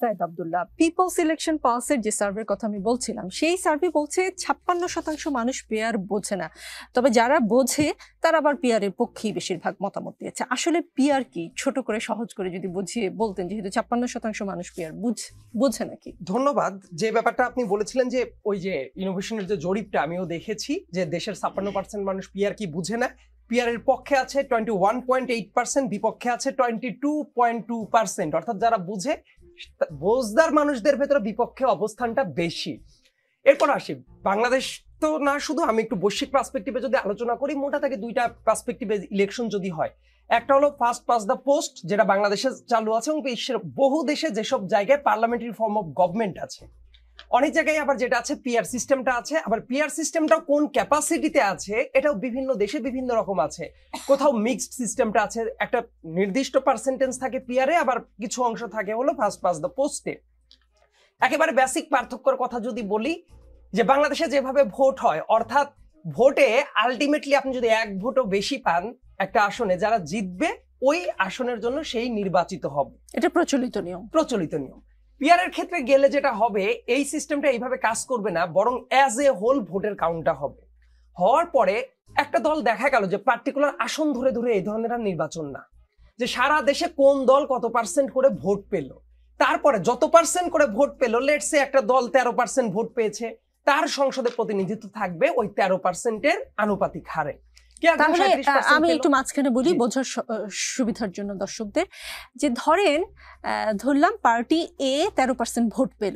Saeed Abdullah, people's election পালসের যে সার্ভের কথা আমি বলছিলাম, সেই সার্ভে বলছে 56% মানুষ পিআর বোঝে না, তবে যারা বোঝে তারা আবার পিআরের পক্ষেই বেশিরভাগ মতামত দিয়েছে। আসলে পিআর কি, ছোট করে সহজ করে যদি বুঝিয়ে বলতেন, যেহেতু 56% মানুষ পিআর বোঝে নাকি? ধন্যবাদ। যে ব্যাপারটা আপনি বলেছিলেন যে ওই যে ইনোভেশনের যে জরিপটা আমিও দেখেছি যে দেশের 56% মানুষ পিআর কি বুঝে না। পিআর এর পক্ষে আছে 21.8%, বিপক্ষে আছে 22.2%, অর্থাৎ যারা বুঝে, বোঝদার মানুষদের ভেতরে বিপক্ষে অবস্থানটা বেশি। এরপর আসি বাংলাদেশ তো না, শুধু আমি একটু বৈশ্বিক পার্সপেক্টিভে যদি আলোচনা করি, মোটা থেকে দুইটা পার্সপেক্টিভে ইলেকশন যদি হয়, একটা হলো ফার্স্ট পাস দ্য পোস্ট, যেটা বাংলাদেশে চালু আছে এবং বিশ্বের বহু দেশে যেসব জায়গায় পার্লামেন্টারি ফর্ম অফ গভর্নমেন্ট আছে, অনেক জায়গায় আবার যেটা আছে পিআর সিস্টেমটা আছে। আবার পিআর সিস্টেমটাও কোন ক্যাপাসিটিতে আছে এটাও বিভিন্ন দেশে বিভিন্ন রকম আছে। কোথাও মিক্সড সিস্টেমটা আছে, একটা নির্দিষ্ট পার্সেন্টেজ থাকে পিআরে, আবার কিছু অংশ থাকে হলো ফার্স্ট পাস দ্য পোস্টে। একেবারে বেসিক পার্থক্যর কথা যদি বলি, যে বাংলাদেশে যেভাবে ভোট হয়, অর্থাৎ ভোটে আলটিমেটলি আপনি যদি এক ভোটও বেশি পান একটা আসনে, যারা জিতবে ওই আসনের জন্য সেই নির্বাচিত হবে। এটা প্রচলিত নিয়ম। পিআর এর ক্ষেত্রে গেলে যেটা হবে, এই সিস্টেমটা এইভাবে কাজ করবে না, বরং অ্যাজ এ হোল ভোটের কাউন্টটা হবে। হওয়ার পরে একটা দল দেখা গেল যে পার্টিকুলার আসন ধরে ধরে এই ধরনের আর নির্বাচন না, যে সারা দেশে কোন দল কত পার্সেন্ট করে ভোট পেল, তারপরে যত পার্সেন্ট করে ভোট পেল, লেটস সে একটা দল 13% ভোট পেয়েছে, তার সংসদে প্রতিনিধিত্ব থাকবে ওই 13%-এর আনুপাতিক হারে। তাহলে আমি একটু মাঝখানে বলি বোঝার সুবিধার জন্য দর্শকদের, যে ধরলাম পার্টি এ 13% ভোট পেল,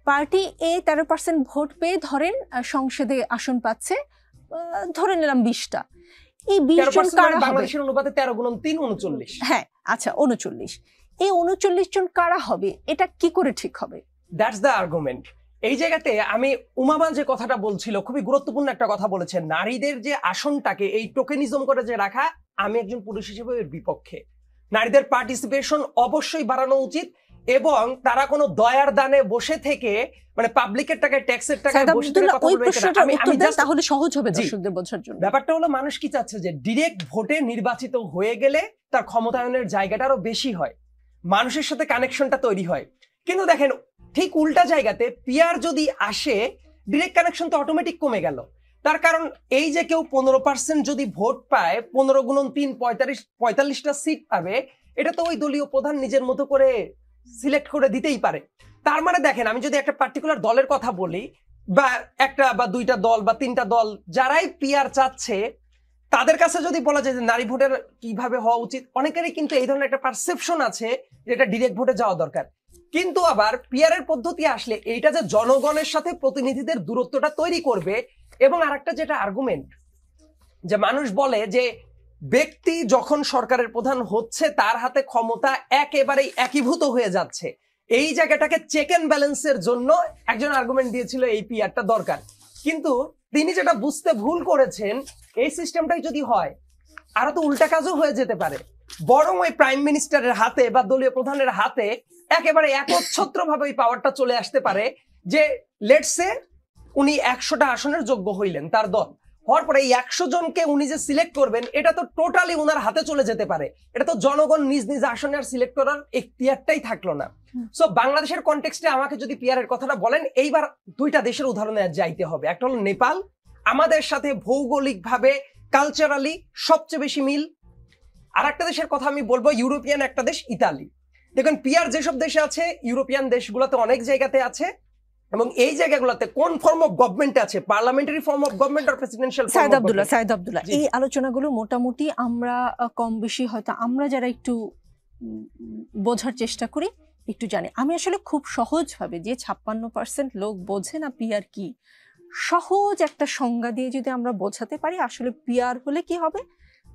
পার্টি এ 13% ভোট পেয়ে ধরেন সংসদে আসন পাচ্ছে, ধরে নিলাম 20টা। এই 20 জন কারা হবে? বাংলাদেশের অনুপাতে 13 গুণন 3 39। হ্যাঁ, আচ্ছা 39। এই 39 জন কারা হবে, এটা কি করে ঠিক হবে? That's the argument. এই জায়গাতে আমি উমামা যে কথাটা বলছিল, খুবই গুরুত্বপূর্ণ একটা কথা বলেছে, নারীদের যে আসনটাকে এই টোকেনিজম করে যে রাখা, আমি একজন পুরুষ হিসেবে এর বিপক্ষে। নারীদের পার্টিসিপেশন অবশ্যই বাড়ানো উচিত, এবং তারা কোনো দয়ার দানে বসে থেকে, মানে পাবলিকের টাকায়, ট্যাক্সের টাকায় বসে থেকে কথা বলবে, তাহলে সহজ হবে দর্শকদের বোঝার জন্য। ব্যাপারটা হলো, মানুষ কি চাচ্ছে যে ডিরেক্ট ভোটে নির্বাচিত হয়ে গেলে তার ক্ষমতায়নের জায়গাটা আরো বেশি হয়, মানুষের সাথে কানেকশনটা তৈরি হয়। কিন্তু দেখেন, ঠিক উল্টা জায়গাতে পিআর যদি আসে, ডিরেক্ট কানেকশন তো অটোমেটিক কমে গেল। তার কারণ এই যে কেউ 15% যদি ভোট পায়, 15 গুণন 3 45টা সিট পাবে, এটা তো ওই দলীয় প্রধান নিজের মতো করে সিলেক্ট করে দিতেই পারে। তার মানে দেখেন, আমি যদি একটা পার্টিকুলার দলের কথা বলি, বা একটা বা দুইটা দল বা তিনটা দল যারাই পিআর চাচ্ছে, তাদের কাছে যদি বলা যায় যে নারী ভোটের কিভাবে হওয়া উচিত, অনেকেরই কিন্তু এই ধরনের একটা পারসেপশন আছে যে এটা ডিরেক্ট ভোটে যাওয়া দরকার। কিন্তু আবার পিআর এর পদ্ধতি আসলে এইটা যে জনগণের সাথে প্রতিনিধিদের দূরত্বটা তৈরি করবে। এবং আরেকটা যেটা আর্গুমেন্ট, যে মানুষ বলে যে ব্যক্তি যখন সরকারের প্রধান হচ্ছে, তার হাতে ক্ষমতা একেবারেই একীভূত হয়ে যাচ্ছে, এই জায়গাটাকে চেক এন্ড ব্যালেন্সের জন্য একজন আর্গুমেন্ট দিয়েছিল এই পিআরটা দরকার। কিন্তু তিনি যেটা বুঝতে ভুল করেছেন, এই সিস্টেমটাই যদি হয়, আরো তো উল্টা কাজও হয়ে যেতে পারে, বরং ওই প্রাইম মিনিস্টারের হাতে বা দলীয় প্রধানের হাতে একেবারে একচ্ছত্রভাবে ওই পাওয়ারটা চলে আসতে পারে, যে লেটসে উনি 100টা আসনের যোগ্য হইলেন, তার দল হওয়ার পরে এই 100 জনকে উনি যে সিলেক্ট করবেন, এটা তো টোটালি ওনার হাতে চলে যেতে পারে। এটা তো জনগণ নিজ নিজ আসনে আর সিলেক্ট করার এখতিয়ারটাই থাকলো না। সো বাংলাদেশের কনটেক্সটে আমাকে যদি পিআর এর কথাটা বলেন, এইবার দুইটা দেশের উদাহরণে যাইতে হবে। একটা হলো নেপাল, আমাদের সাথে ভৌগোলিকভাবে কালচারালি সবচেয়ে বেশি মিল। আর একটা দেশের কথা আমি বলবো, ইউরোপিয়ান একটা দেশ, ইতালি। দেখুন, পিআর যেসব দেশে আছে, ইউরোপিয়ান দেশগুলোতে অনেক জায়গাতে আছে, এবং এই জায়গাগুলোতে কোন ফর্ম অফ গভর্নমেন্ট আছে, পার্লামেন্টারি ফর্ম অফ গভর্নমেন্ট আর presidential form of government. Sayeed Abdullah, এই আলোচনাগুলো মোটামুটি আমরা কম বেশি হয়তো আমরা যারা একটু বোঝার চেষ্টা করি একটু জানি। আমি আসলে খুব সহজভাবে, যে 56% লোক বোঝে না পিআর কি, সহজ একটা সংজ্ঞা দিয়ে যদি আমরা বোঝাতে পারি আসলে পিআর হলে কি হবে,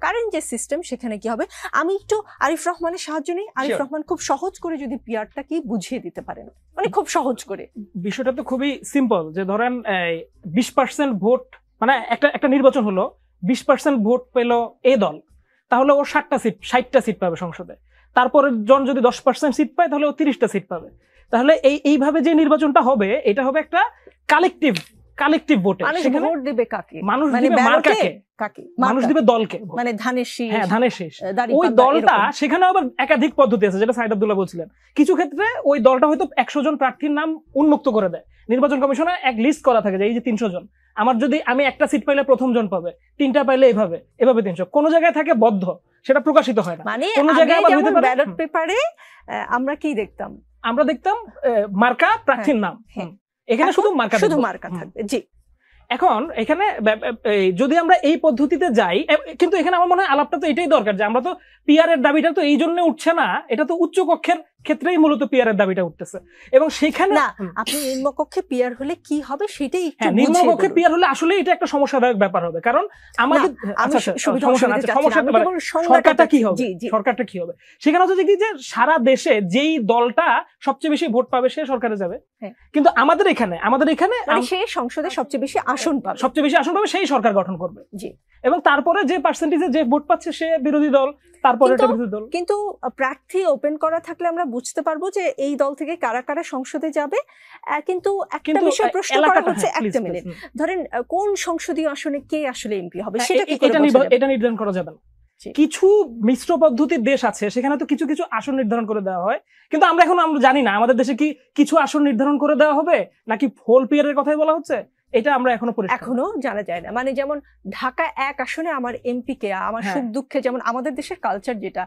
কারেন্ট যে সিস্টেম সেখানে কি হবে, আমি একটু আরিফ রহমানের সাহায্য নিই। আরিফ রহমান খুব সহজ করে যদি পিআরটা কি বুঝিয়ে দিতে পারেন, মানে খুব সহজ করে। বিষয়টা তো খুবই সিম্পল, যে ধরেন 20% ভোট, মানে একটা নির্বাচন হলো, 20% ভোট পেল এ দল, তাহলে ও 60টা সিট পাবে সংসদে। তারপরে জন যদি 10% সিট পায়, তাহলে ও 30টা সিট পাবে। তাহলে এইভাবে যে নির্বাচনটা হবে, এটা হবে একটা কালেকটিভ কালেকটিভ ভোটে মানুষ সেখানে ভোট দেবে কাকে, মানুষ মানে দিবে ব্যালটে মার্কাকে, কাকে, মানুষ মার্কা। দিবে দলকে ভোট। মানে ধানের শীষ, হ্যাঁ ধানের শীষ। দাঁড়িপাল্লা, ওই দলটা এরকম। সেখানে আবার একাধিক পদ্ধতি আছে, যেটা সাইদ আব্দুল্লাহ বলছিলেন। কিছু ক্ষেত্রে ওই দলটা হয়তো 100 জন প্রার্থীর নাম উন্মুক্ত করে দেয়, নির্বাচন কমিশনে এক লিস্ট করা থাকে যে এই যে 300 জন, আমার যদি আমি একটা সিট পাইলে প্রথম জন পাবে, 3টা পাইলে এভাবে এভাবে 300। কোন জায়গায় থাকে বদ্ধ, সেটা প্রকাশিত হয় না। মানে কোন জায়গায় আবার হতে পারে ব্যালট পেপারে আমরা কি দেখতাম, আমরা দেখতাম মার্কা প্রার্থীর নাম, এখানে শুধু মার্কা, শুধু মার্কা থাকবে। জি, এখন এখানে যদি আমরা এই পদ্ধতিতে যাই, কিন্তু এখানে আমার মনে হয় আলাপটা তো এটাই দরকার যে আমরা তো পিআর এর দাবিটা তো এই জন্য উঠছে না, এটা তো উচ্চ কক্ষের ক্ষেত্রেই মূলত পিআর এর দাবিটা উঠতেছে। এবং সেখানে না, আপনি নিম্নকক্ষে পিআর হলে কি হবে সেটাই একটু নিম্নকক্ষে পিআর হলে আসলে এটা একটা সমস্যাদায়ক ব্যাপার হবে, কারণ আমাদের সরকারটা কি হবে, সরকারটা কি হবে সেখানে হচ্ছে কি যে সারা দেশে যেই দলটা সবচেয়ে বেশি ভোট পাবে সে সরকারে যাবে, কিন্তু আমাদের এখানে সে সংসদে সবচেয়ে বেশি আসন পাবে, সবচেয়ে বেশি আসন পাবে সেই সরকার গঠন করবে। জি, এবং তারপরে যে পার্সেন্টেজে যে ভোট পাচ্ছে সে বিরোধী দল, তারপরে এটা বিরোধী দল। কিন্তু প্রার্থী ওপেন করা থাকলে আমরা বুঝতে পারবো যে এই দল থেকে কারা কারা সংসদে যাবে। কিন্তু একটা বিষয় প্রশ্ন করা হচ্ছে, একটা মিনিট, ধরেন কোন সংসদীয় আসনে কে আসলে এমপি হবে সেটা কি করে বোঝা যাবে? এটা নির্ধারণ করা যাবে না। কিছু মিশ্র পদ্ধতির দেশ আছে, সেখানে তো কিছু কিছু আসন নির্ধারণ করে দেওয়া হয়, কিন্তু আমরা জানি না আমাদের দেশে কি কিছু আসন নির্ধারণ করে দেওয়া হবে নাকি হোল পিয়ারের কথাই বলা হচ্ছে, এটা আমরা এখনো জানা যায় না। মানে যেমন ঢাকা 1 আসনে আমার এমপি কে, আমার সুখ দুঃখে, যেমন আমাদের দেশের কালচার যেটা,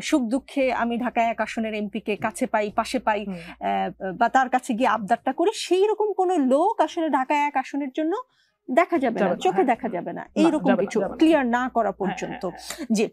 সুখ দুঃখে আমি ঢাকা 1 আসনের এমপি কে কাছে পাই, পাশে পাই, বা তার কাছে গিয়ে আবদারটা করি, সেই রকম কোন লোক আসলে ঢাকা 1 আসনের জন্য দেখা যাবে না, চোখে দেখা যাবে না, এইরকম কিছু ক্লিয়ার না করা পর্যন্ত। জি,